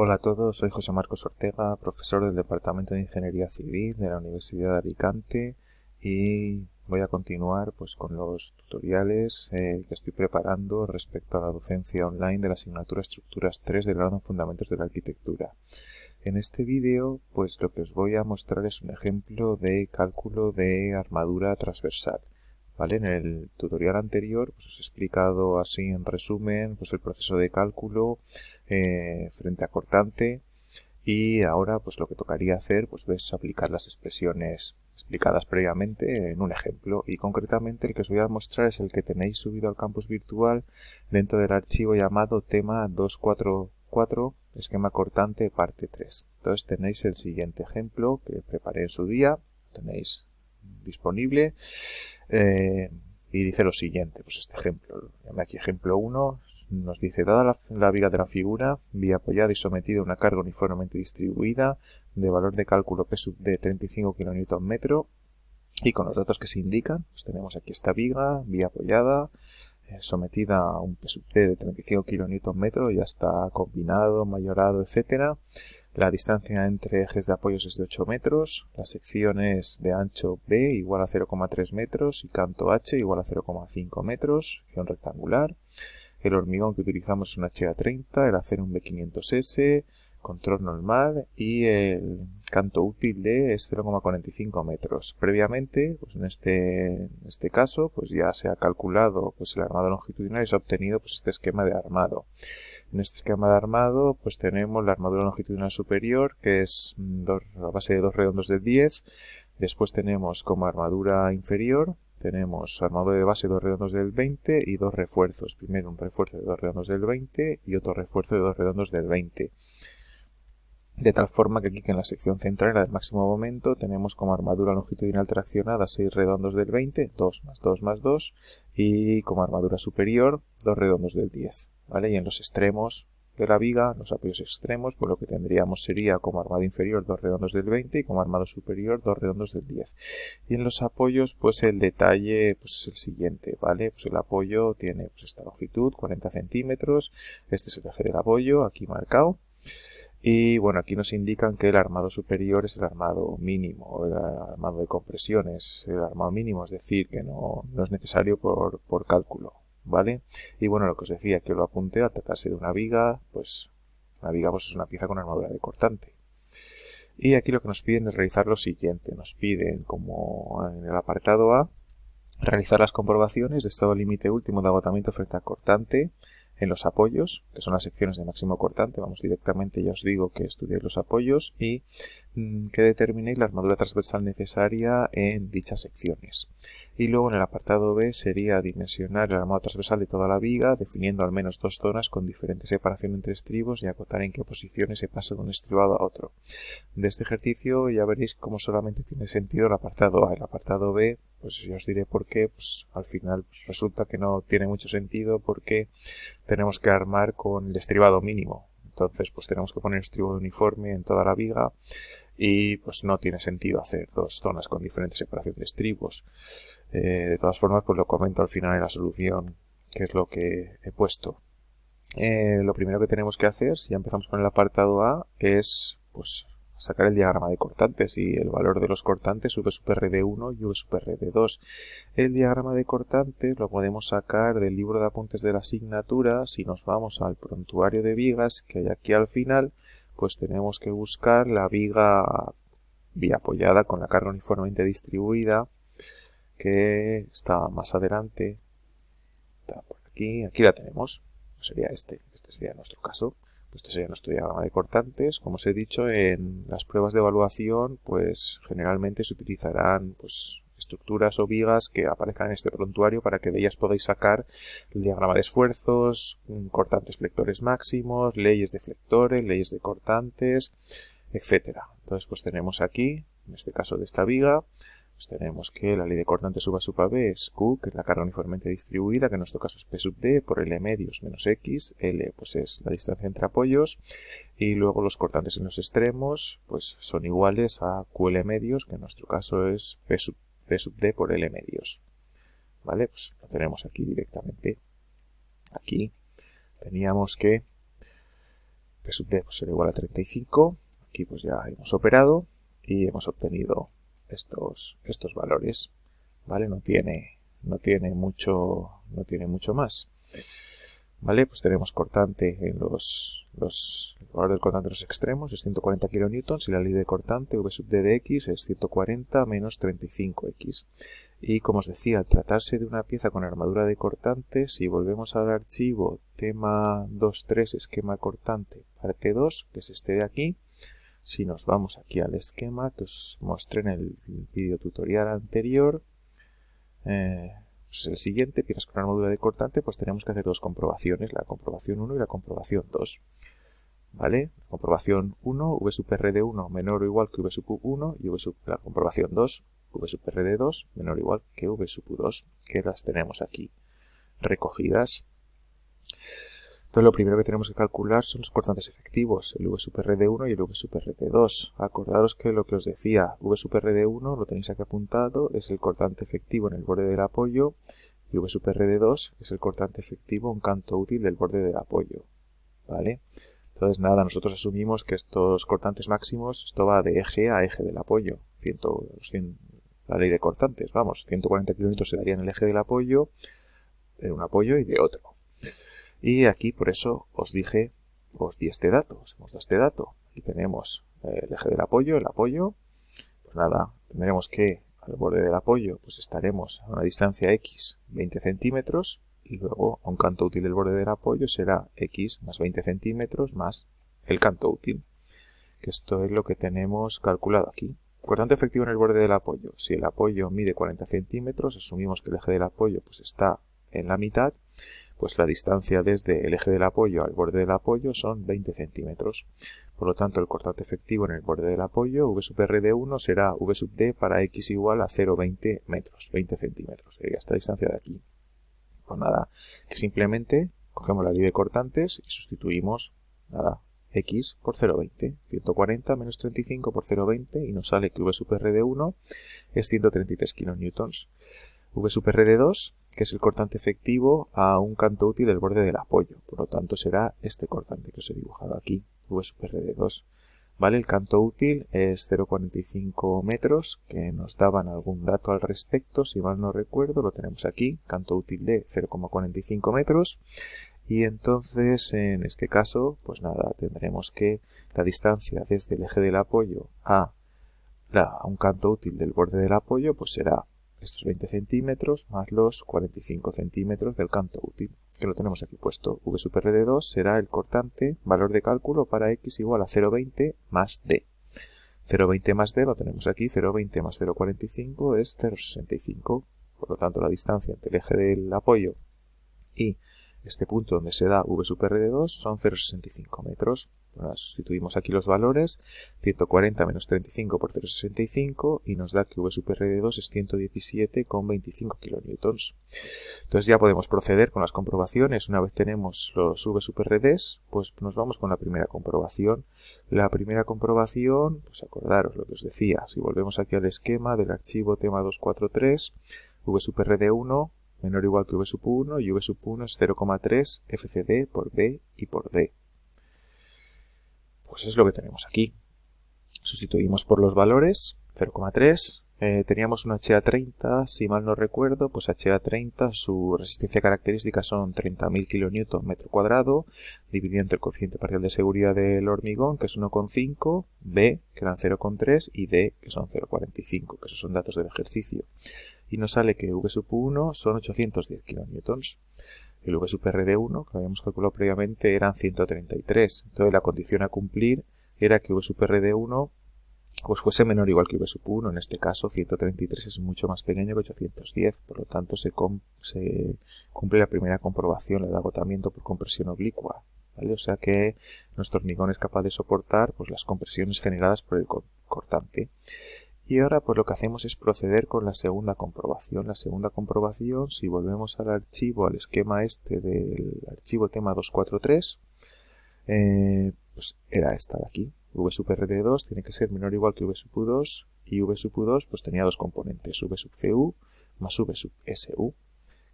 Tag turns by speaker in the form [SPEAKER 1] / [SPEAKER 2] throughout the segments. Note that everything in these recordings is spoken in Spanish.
[SPEAKER 1] Hola a todos, soy José Marcos Ortega, profesor del Departamento de Ingeniería Civil de la Universidad de Alicante y voy a continuar con los tutoriales que estoy preparando respecto a la docencia online de la asignatura Estructuras 3 del grado en Fundamentos de la Arquitectura. En este vídeo lo que os voy a mostrar es un ejemplo de cálculo de armadura transversal. ¿Vale? En el tutorial anterior os he explicado así en resumen el proceso de cálculo frente a cortante, y ahora lo que tocaría hacer es aplicar las expresiones explicadas previamente en un ejemplo, y concretamente el que os voy a mostrar es el que tenéis subido al campus virtual dentro del archivo llamado tema 244 esquema cortante parte 3. Entonces tenéis el siguiente ejemplo que preparé en su día, tenéis disponible, y dice lo siguiente, este ejemplo, aquí ejemplo 1, nos dice: dada la viga de la figura, vía apoyada y sometida a una carga uniformemente distribuida de valor de cálculo P sub D 35 kN/m, y con los datos que se indican, tenemos aquí esta viga, vía apoyada, sometida a un P sub D de 35 kN/m, ya está combinado, mayorado, etcétera. La distancia entre ejes de apoyos es de 8 metros, la sección es de ancho B igual a 0,3 metros y canto H igual a 0,5 metros, sección rectangular. El hormigón que utilizamos es un HA30, el acero un B500S, control normal, y el canto útil D es 0,45 metros. Previamente, en este caso, ya se ha calculado el armado longitudinal y se ha obtenido este esquema de armado. En este esquema de armado tenemos la armadura longitudinal superior, que es a base de 2 redondos del 10. Después tenemos como armadura inferior, tenemos armadura de base 2 redondos del 20 y 2 refuerzos. Primero un refuerzo de 2 redondos del 20 y otro refuerzo de 2 redondos del 20. De tal forma que aquí en la sección central, en la del máximo momento, tenemos como armadura longitudinal traccionada 6 redondos del 20, 2 más 2 más 2, y como armadura superior 2 redondos del 10. ¿Vale? Y en los extremos de la viga, los apoyos extremos, lo que tendríamos sería como armado inferior 2 redondos del 20 y como armado superior 2 redondos del 10. Y en los apoyos el detalle es el siguiente, ¿vale? El apoyo tiene esta longitud, 40 centímetros, este es el eje del apoyo, aquí marcado. Y bueno, aquí nos indican que el armado superior es el armado mínimo, el armado de compresión es el armado mínimo, es decir, que no es necesario por cálculo, ¿vale? Y bueno, lo que os decía, que lo apunté, al tratarse de una viga, una viga es una pieza con armadura de cortante. Y aquí lo que nos piden es realizar lo siguiente, nos piden, como en el apartado A, realizar las comprobaciones de estado límite último de agotamiento frente a cortante en los apoyos, que son las secciones de máximo cortante. Vamos directamente, ya os digo, que estudiéis los apoyos y que determinéis la armadura transversal necesaria en dichas secciones. Y luego en el apartado B sería dimensionar el armado transversal de toda la viga, definiendo al menos 2 zonas con diferente separación entre estribos y acotar en qué posiciones se pasa de un estribado a otro. De este ejercicio ya veréis cómo solamente tiene sentido el apartado A. El apartado B, ya os diré por qué, al final resulta que no tiene mucho sentido, porque tenemos que armar con el estribado mínimo. Entonces tenemos que poner estribado uniforme en toda la viga y no tiene sentido hacer 2 zonas con diferente separación de estribos. De todas formas, lo comento al final en la solución, que es lo que he puesto. Lo primero que tenemos que hacer, si ya empezamos con el apartado A, es sacar el diagrama de cortantes, y el valor de los cortantes V sub R de 1 y V sub R de 2. El diagrama de cortantes lo podemos sacar del libro de apuntes de la asignatura. Si nos vamos al prontuario de vigas que hay aquí al final, tenemos que buscar la viga vía apoyada con la carga uniformemente distribuida, que está más adelante, está por aquí la tenemos. Sería este sería nuestro caso. Este sería nuestro diagrama de cortantes. Como os he dicho, en las pruebas de evaluación generalmente se utilizarán estructuras o vigas que aparezcan en este prontuario para que de ellas podáis sacar el diagrama de esfuerzos, cortantes flectores máximos, leyes de flectores, leyes de cortantes, etcétera. Entonces tenemos aquí, en este caso de esta viga, tenemos que la ley de cortantes U sub AB es Q, que es la carga uniformemente distribuida, que en nuestro caso es P sub D por L medios menos X. L es la distancia entre apoyos, y luego los cortantes en los extremos son iguales a QL medios, que en nuestro caso es P sub D por L medios. ¿Vale? Lo tenemos aquí directamente. Aquí teníamos que v sub d pues será igual a 35. Aquí pues ya hemos operado y hemos obtenido estos valores, ¿vale? No tiene mucho más. ¿Vale? Pues tenemos cortante en el valor del cortante en los extremos es 140 kN y la ley de cortante v sub d de x es 140 menos 35x. Y como os decía, al tratarse de una pieza con armadura de cortante, si volvemos al archivo tema 2.3 esquema cortante parte 2, que es este de aquí, si nos vamos aquí al esquema que os mostré en el vídeo tutorial anterior, pues el siguiente, piezas con armadura de cortante, pues tenemos que hacer dos comprobaciones, la comprobación 1 y la comprobación 2. ¿Vale? La comprobación 1, v sub r de 1 menor o igual que v sub 1 y la comprobación 2, v sub r de 2 menor o igual que v sub 2, que las tenemos aquí recogidas. Entonces lo primero que tenemos que calcular son los cortantes efectivos, el v sub r de 1 y el v sub r de 2. Acordaros que lo que os decía, v sub r de 1 lo tenéis aquí apuntado, es el cortante efectivo en el borde del apoyo, y v sub r de 2 es el cortante efectivo en canto útil del borde del apoyo. ¿Vale? Entonces nada, nosotros asumimos que estos cortantes máximos, esto va de eje a eje del apoyo, la ley de cortantes, vamos, 140 kN se daría en el eje del apoyo, de un apoyo y de otro. Y aquí por eso os di este dato, os hemos dado este dato. Aquí tenemos el eje del apoyo, el apoyo. Pues nada, tendremos que al borde del apoyo pues estaremos a una distancia x 20 centímetros y luego a un canto útil del borde del apoyo será x más 20 centímetros más el canto útil. Que esto es lo que tenemos calculado aquí. Cortante efectivo en el borde del apoyo. Si el apoyo mide 40 centímetros, asumimos que el eje del apoyo pues está en la mitad, pues la distancia desde el eje del apoyo al borde del apoyo son 20 centímetros. Por lo tanto, el cortante efectivo en el borde del apoyo, v sub r de 1, será v sub d para x igual a 0,20 metros, 20 centímetros. Sería esta distancia de aquí. Pues nada, que simplemente cogemos la ley de cortantes y sustituimos, nada, x por 0,20. 140 menos 35 por 0,20 y nos sale que v sub r de 1 es 133 kN. V sub r de 2, que es el cortante efectivo a un canto útil del borde del apoyo. Por lo tanto, será este cortante que os he dibujado aquí, V sub r de 2. ¿Vale? El canto útil es 0,45 metros, que nos daban algún dato al respecto, si mal no recuerdo, lo tenemos aquí, canto útil de 0,45 metros. Y entonces, en este caso, pues nada, tendremos que la distancia desde el eje del apoyo a un canto útil del borde del apoyo, pues será estos 20 centímetros más los 45 centímetros del canto útil, que lo tenemos aquí puesto. V sub r de 2 será el cortante, valor de cálculo para x igual a 0,20 más d. 0,20 más d lo tenemos aquí, 0,20 más 0,45 es 0,65. Por lo tanto, la distancia entre el eje del apoyo y este punto donde se da v sub r de 2 son 0,65 metros. Bueno, sustituimos aquí los valores, 140 menos 35 por 0,65 y nos da que v sub r de 2 es 117,25 kN. Entonces ya podemos proceder con las comprobaciones. Una vez tenemos los v sub r ds, pues nos vamos con la primera comprobación. La primera comprobación, pues acordaros lo que os decía, si volvemos aquí al esquema del archivo tema 243, v sub r de 1 menor o igual que v sub 1 y v sub 1 es 0,3 fcd por b y por d. Pues es lo que tenemos aquí. Sustituimos por los valores, 0,3. Teníamos un HA30, si mal no recuerdo, pues HA30, su resistencia característica son 30.000 kN metro cuadrado, dividido entre el coeficiente parcial de seguridad del hormigón, que es 1,5, B, que eran 0,3, y D, que son 0,45, que esos son datos del ejercicio. Y nos sale que V sub 1 son 810 kN. El V sub r de 1, que habíamos calculado previamente, eran 133. Entonces la condición a cumplir era que V sub r de 1 pues fuese menor o igual que V sub 1. En este caso 133 es mucho más pequeño que 810. Por lo tanto se cumple la primera comprobación, la de agotamiento por compresión oblicua. ¿Vale? O sea que nuestro hormigón es capaz de soportar pues, las compresiones generadas por el cortante. Y ahora pues lo que hacemos es proceder con la segunda comprobación. La segunda comprobación, si volvemos al archivo, al esquema este del archivo tema 243, pues era esta de aquí. V sub r de 2 tiene que ser menor o igual que V sub 2 y V sub 2 pues tenía dos componentes, V sub cu más V sub su,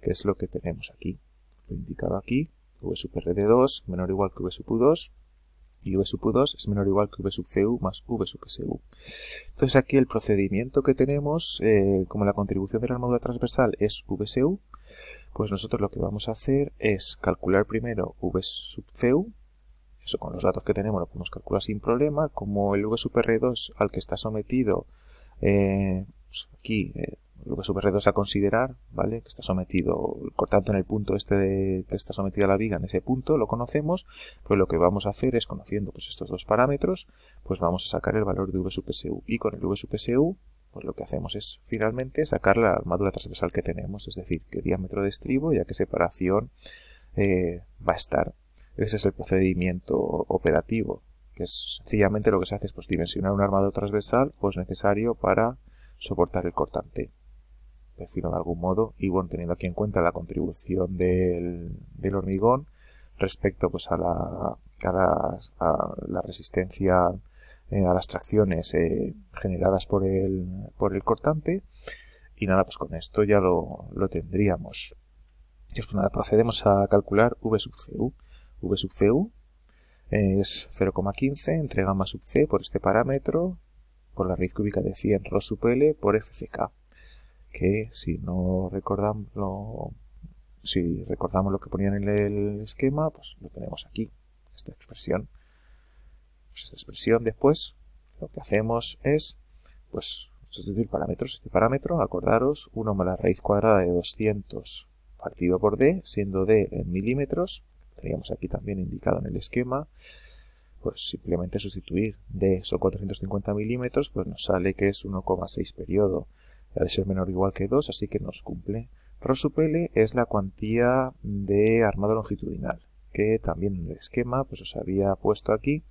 [SPEAKER 1] que es lo que tenemos aquí. Lo he indicado aquí, V sub r de 2 menor o igual que V sub 2 y v sub u2 es menor o igual que v sub cu más v sub su. Entonces aquí el procedimiento que tenemos, como la contribución de la armadura transversal es v su, pues nosotros lo que vamos a hacer es calcular primero v sub cu. Eso con los datos que tenemos lo podemos calcular sin problema. Como el v sub r2 al que está sometido, pues aquí el v sub r2 a considerar, ¿vale? Que está sometido, el cortante en el punto que está sometida la viga en ese punto, lo conocemos. Pues lo que vamos a hacer es, conociendo pues estos dos parámetros, pues vamos a sacar el valor de v sub su. Y con el v sub su, pues lo que hacemos es finalmente sacar la armadura transversal que tenemos, es decir, qué diámetro de estribo y a qué separación va a estar. Ese es el procedimiento operativo, que es sencillamente lo que se hace es pues dimensionar una armadura transversal pues necesario para soportar el cortante, decirlo de algún modo, y bueno, teniendo aquí en cuenta la contribución del hormigón respecto pues a la resistencia a las tracciones generadas por el cortante. Y nada, pues con esto ya lo tendríamos. Y pues nada, procedemos a calcular v sub cu. V sub cu es 0,15 entre gamma sub c por este parámetro por la raíz cúbica de 100 ρ sub L por fck, que si recordamos lo que ponían en el esquema, pues lo tenemos aquí, esta expresión. Pues esta expresión después lo que hacemos es pues sustituir parámetros. Este parámetro, acordaros, 1 más la raíz cuadrada de 200 partido por d, siendo d en milímetros. Teníamos aquí también indicado en el esquema, pues simplemente sustituir d son 450 milímetros, pues nos sale que es 1,6 periodo. Ha de ser menor o igual que 2, así que nos cumple. Ρ sub L es la cuantía de armado longitudinal, que también en el esquema pues os había puesto aquí,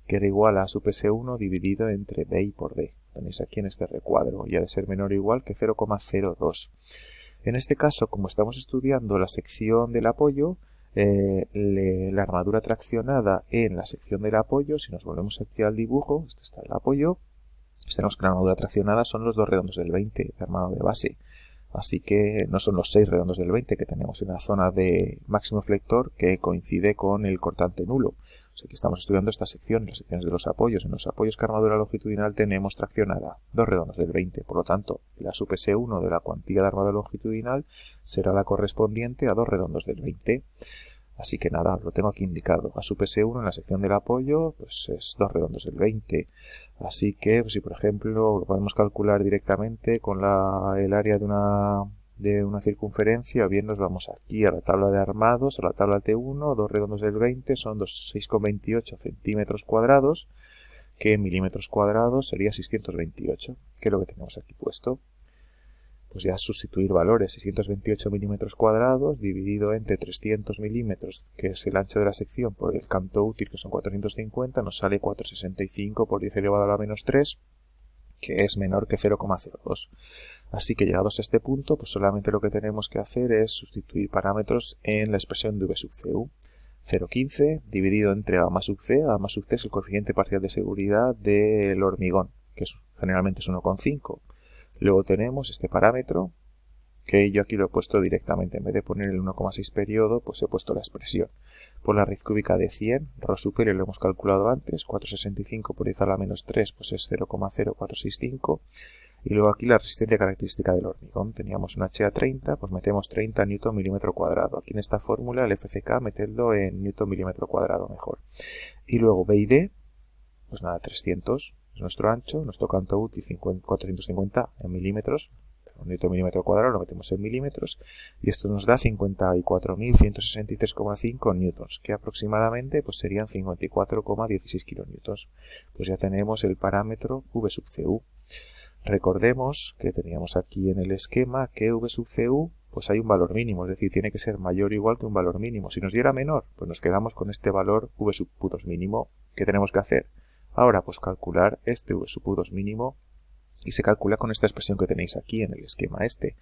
[SPEAKER 1] que era igual a sub S1 dividido entre B y por D. Tenéis aquí en este recuadro, y ha de ser menor o igual que 0,02. En este caso, como estamos estudiando la sección del apoyo, la armadura traccionada en la sección del apoyo, si nos volvemos aquí al dibujo, este está el apoyo, tenemos que la armadura traccionada son los 2 redondos del 20 de armado de base, así que no son los 6 redondos del 20 que tenemos en la zona de máximo flector que coincide con el cortante nulo. O sea que estamos estudiando esta sección, las secciones de los apoyos. En los apoyos que armadura longitudinal tenemos traccionada 2 redondos del 20, por lo tanto la sub S1 de la cuantía de armadura longitudinal será la correspondiente a 2 redondos del 20. Así que nada, lo tengo aquí indicado. A sub S1 en la sección del apoyo pues es 2 redondos del 20. Así que pues, si por ejemplo lo podemos calcular directamente con el área de una circunferencia, o bien nos vamos aquí a la tabla de armados, a la tabla T1, 2 redondos del 20 son 6,28 centímetros cuadrados, que en milímetros cuadrados sería 628, que es lo que tenemos aquí puesto. Pues ya sustituir valores, 628 milímetros cuadrados dividido entre 300 milímetros, que es el ancho de la sección, por el canto útil, que son 450, nos sale 465 por 10 elevado a la menos 3, que es menor que 0,02. Así que llegados a este punto, pues solamente lo que tenemos que hacer es sustituir parámetros en la expresión de v sub cu. 0,15 dividido entre gamma sub c. Gamma sub c es el coeficiente parcial de seguridad del hormigón, que generalmente es 1,5. Luego tenemos este parámetro, que yo aquí lo he puesto directamente. En vez de poner el 1,6 periodo, pues he puesto la expresión. Por la raíz cúbica de 100, ρ sub L lo hemos calculado antes, 465 por 10 a la menos 3, pues es 0,0465. Y luego aquí la resistencia característica del hormigón. Teníamos un HA30, pues metemos 30 Nm milímetro cuadrado. Aquí en esta fórmula el FCK metedlo en Nm milímetro cuadrado mejor. Y luego B y D, pues nada, 300 es nuestro ancho, nuestro canto útil 450 en milímetros. Un Nm milímetro cuadrado lo metemos en milímetros y esto nos da 54.163,5 newtons, que aproximadamente pues serían 54,16 kilonewtons. Pues ya tenemos el parámetro v sub cu. Recordemos que teníamos aquí en el esquema que v sub cu pues hay un valor mínimo, es decir, tiene que ser mayor o igual que un valor mínimo. Si nos diera menor, pues nos quedamos con este valor v sub u2 mínimo. ¿Qué tenemos que hacer? Ahora pues calcular este v sub u2 mínimo, y se calcula con esta expresión que tenéis aquí en el esquema este.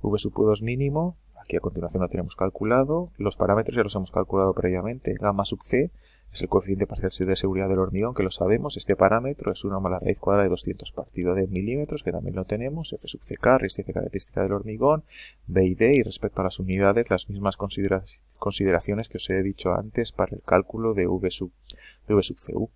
[SPEAKER 1] V sub u2 mínimo, Aquí a continuación lo tenemos calculado. Los parámetros ya los hemos calculado previamente. Gamma sub c es el coeficiente parcial de seguridad del hormigón, que lo sabemos. Este parámetro es 1 más la raíz cuadrada de 200 partido de milímetros, que también lo tenemos. F sub ck, resistencia característica del hormigón, B y D. Y respecto a las unidades, las mismas consideraciones que os he dicho antes para el cálculo de V sub cu.